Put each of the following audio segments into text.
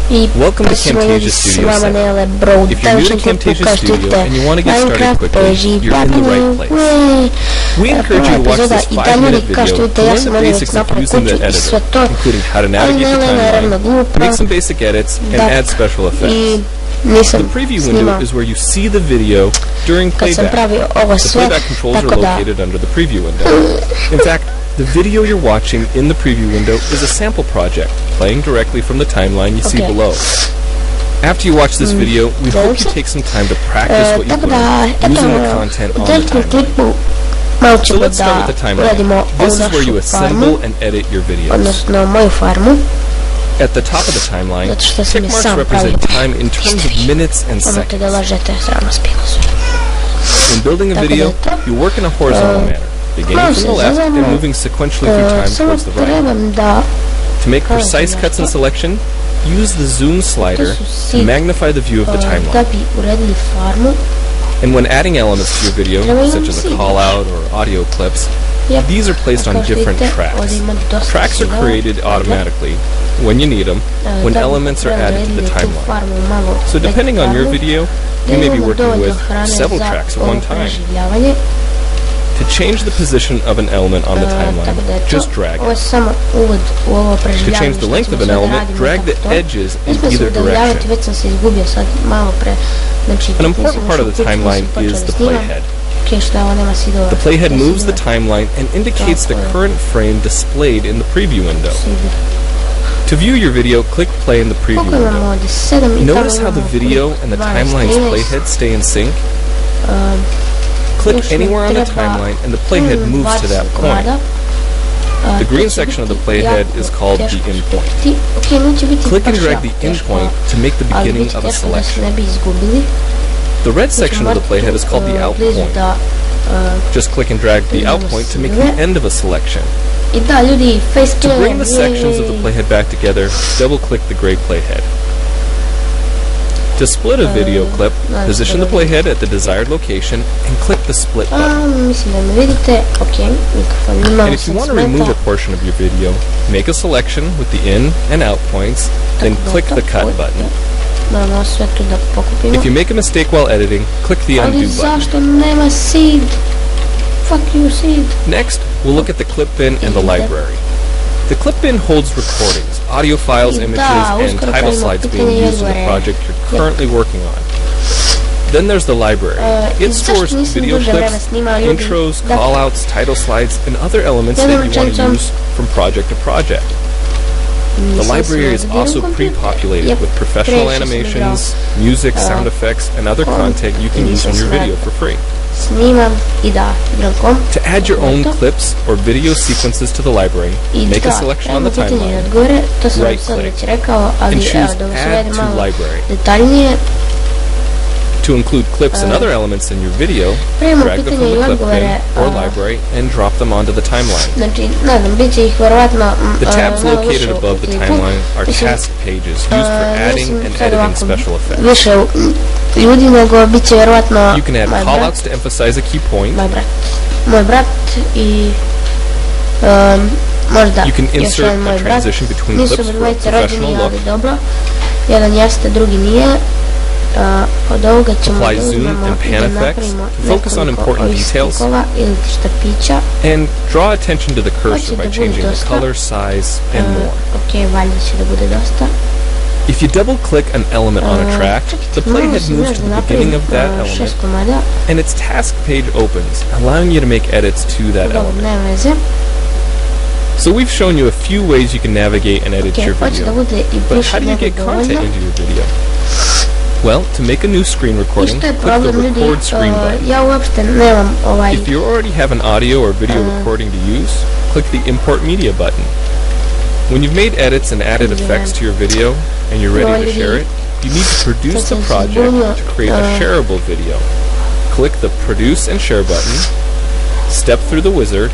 Welcome to Camtasia Studio 7. If you're new to Camtasia Studio and you want to get started quickly, you're in the right place. We encourage you to watch this 5-minute video to learn the basics of using the editor, including how to navigate the timeline, make some basic edits, and add special effects. The preview window is where you see the video during playback. The playback controls are located under the preview window. In fact, the video you're watching in the preview window is a sample project, playing directly from the timeline you see below. After you watch this video, we hope you take some time to practice what you've learned using the content on the timeline. So let's start with the timeline. This is where you assemble and edit your videos. At the top of the timeline, tick marks represent time in terms of minutes and seconds. When building a video, you work in a horizontal manner, beginning from the left and moving sequentially through time towards the right. To make precise cuts and selection, use the zoom slider to magnify the view of the timeline. And when adding elements to your video, such as a call-out or audio clips, these are placed on different tracks. Tracks are created automatically when you need them, when elements are added to the timeline. So depending on your video, you may be working with several tracks at one time. To change the position of an element on the timeline, just drag it. To change the length of an element, drag the edges in either direction. An important part of the timeline is the playhead. The playhead moves the timeline and indicates the current frame displayed in the preview window. To view your video, click play in the preview window. Notice how the video and the timeline's playhead stay in sync. Click anywhere on the timeline and the playhead moves to that point. The green section of the playhead is called the in point. Click and drag the in point to make the beginning of a selection. The red section of the playhead is called the out point. Just click and drag the out point to make the end of a selection. To bring the sections of the playhead back together, double-click the gray playhead. To split a video clip, position the playhead at the desired location and click the split button. And if you want to remove a portion of your video, make a selection with the in and out points, then click the cut button. If you make a mistake while editing, click the undo button. Next, we'll look at the clip bin and the library. The clip bin holds recordings, audio files, images, and title slides being used in the project you're currently working on. Then there's the library. It stores video clips, intros, callouts, title slides, and other elements that you want to use from project to project. The library is also pre-populated with professional animations, music, sound effects, and other content you can use on your video for free. To add your own clips or video sequences to the library, make a selection on the timeline, right-click, and choose Add to Library. To include clips and other elements in your video, drag them from the clip bin or library and drop them onto the timeline. The tabs located above the timeline are task pages used for adding and editing special effects. You can add callouts to emphasize a key point. You can insert a transition between clips for a professional look. Apply zoom and pan effects to focus on important details, and draw attention to the cursor by changing the color, size, and more. If you double-click an element on a track, the playhead moves to the beginning of that element, and its task page opens, allowing you to make edits to that element. So we've shown you a few ways you can navigate and edit your video, but how do you get content into your video? Well, to make a new screen recording, click the Record Screen button. If you already have an audio or video recording to use, click the Import Media button. When you've made edits and added effects to your video, and you're ready to share it, you need to produce the project to create a shareable video. Click the Produce and Share button, step through the wizard,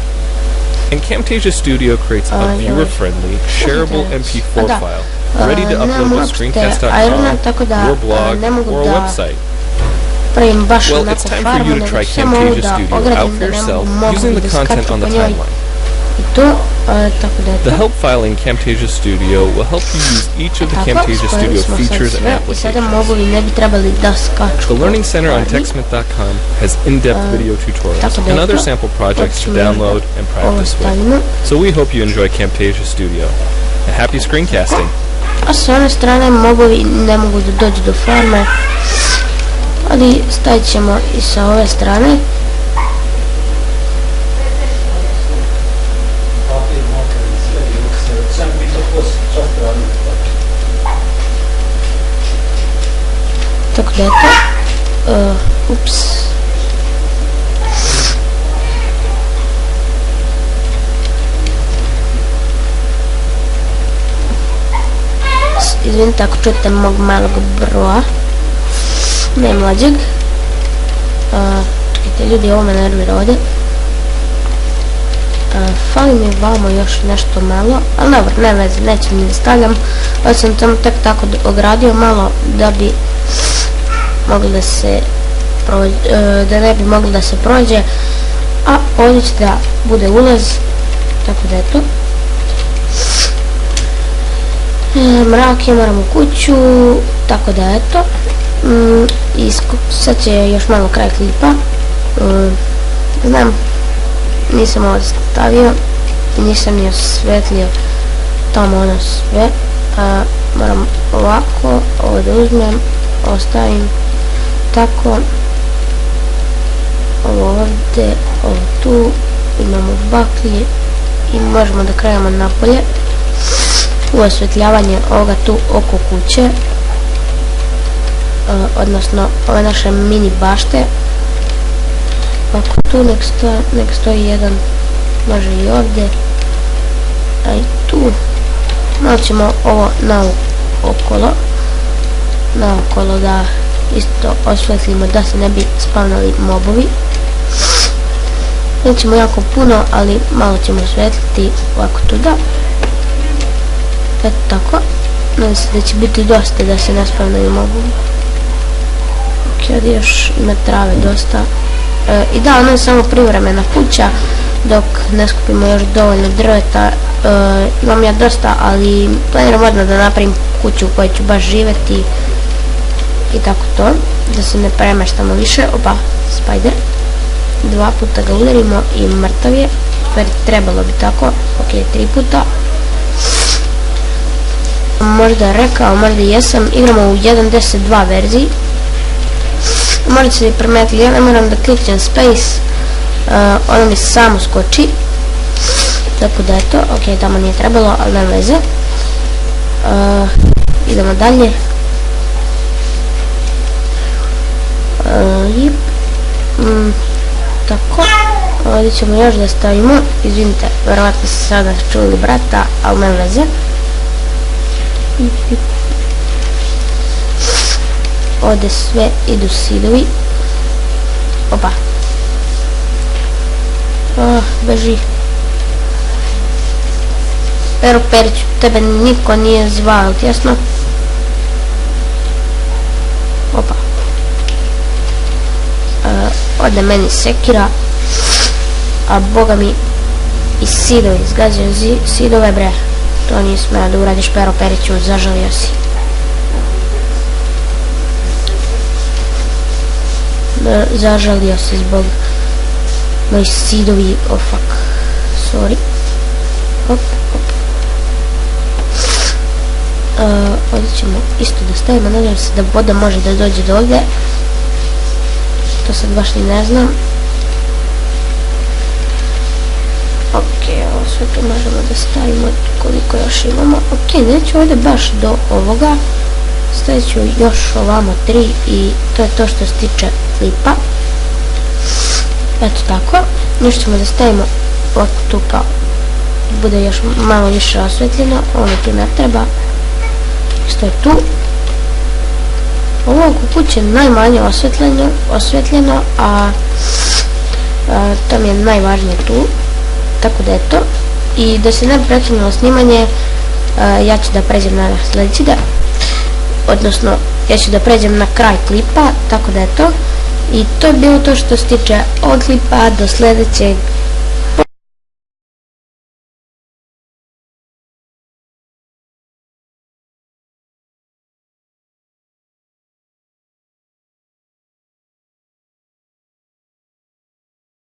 and Camtasia Studio creates a viewer-friendly, shareable MP4 file, ready to upload to screencast.com, your blog, or a website. Well, it's time for you to try Camtasia Studio out for yourself using the content on the timeline. i to, tako da je to. The help file in Camtasia Studio will help you use each of the Camtasia Studio features and I sada applications. mobovi ne bi trebali da skaču. The Learning Center on TechSmith.com has in-depth video tutorials and other sample projects to download and practice with. So we hope you enjoy Camtasia Studio. And happy screencasting! A sa one strane mobovi ne mogu da dođu do farme, ali stavit ćemo i sa ove strane. Tako da je to, ups. Izvinite ako čujete mog malog broja, ne mlađeg. Čekajte ljudi, ovo me nervira ovdje. Fali mi vamo još nešto malo, ali dobro, ne veze, nećem ni da stavljam. Ovo sam tamo tek tako ogradio malo da bi mogli da se da ne bi mogli da se prođe, a ovdje će da bude ulaz, tako da je to. Mrak je, moram u kuću, tako da je to. I sad će još malo kraj klipa. Znam, nisam ovo stavio, nisam ni osvetlio tamo ono sve. Moram ovako, ovo da uzmem, ostavim tako, ovo ovdje, ovo tu, imamo baklje i možemo da krenemo napolje u osvetljavanje ovoga tu oko kuće, odnosno ove naše mini bašte. Ako tu nek stoji jedan, može i ovdje, a i tu. Malo ćemo ovo naokolo da isto osvetlimo da se ne bi spavnali mobovi. Nećemo jako puno, ali malo ćemo osvetliti ovako tuda. Eto tako. Nadam se da će biti dosta da se ne spavnaju mobovi. Ok, ovdje još ima trave dosta. I da, ono je samo privremena kuća dok ne skupimo još dovoljno drveta. Imam ja dosta, ali planiram odmah da napravim kuću u kojoj ću baš živjeti i tako to, da se ne premeštamo više. Opa, spider. 2 puta ga udarimo i mrtav je. Stvari trebalo bi tako. Ok, 3 puta. Možda rekao, možda jesam, igramo u 1.10.2 verziji. Možda se mi primetili, ja ne moram da kliknem space, ono mi samo skoči, tako da je to. Ok, tamo nije trebalo, ali nema veze. Idemo dalje. Tako, ovdje ćemo još da stavimo, izvinite, verovatno ste sada čuli brata, ali nema veze. Ovdje sve idu sidovi. Opa. Beži. Pero Periću, tebe niko nije zvao, tjesno? Opa. Ovdje meni sekira. A boga mi i sidovi, izgazio sidove bre. To nije smeo da uradiš, Pero Periću, zažalio si. Zažalio se zbog moji sidovi, oh fuck, sorry. Hop, hop. Ovdje ćemo isto da stavimo, nadam se da voda može da dođe do ovdje. To sad baš ni ne znam. Ok, ovo sve to možemo da stavimo koliko još imamo. Ok, neću ovdje baš do ovoga. Stavit ću još ovamo 3 i to je to što se tiče klipa. Eto tako. Još ćemo da stavimo ovako tu kao bude još malo više osvetljeno. Ovo tu ne treba. Što je tu. Ovo oko kuće je najmanje osvetljeno, a to mi je najvažnije tu. Tako da je to. I da se ne bi prekinulo snimanje, ja ću da pređem na sljedeći deo. Odnosno, ja ću da pređem na kraj klipa, tako da je to. I to je bilo to što se tiče ovog klipa, do sljedećeg.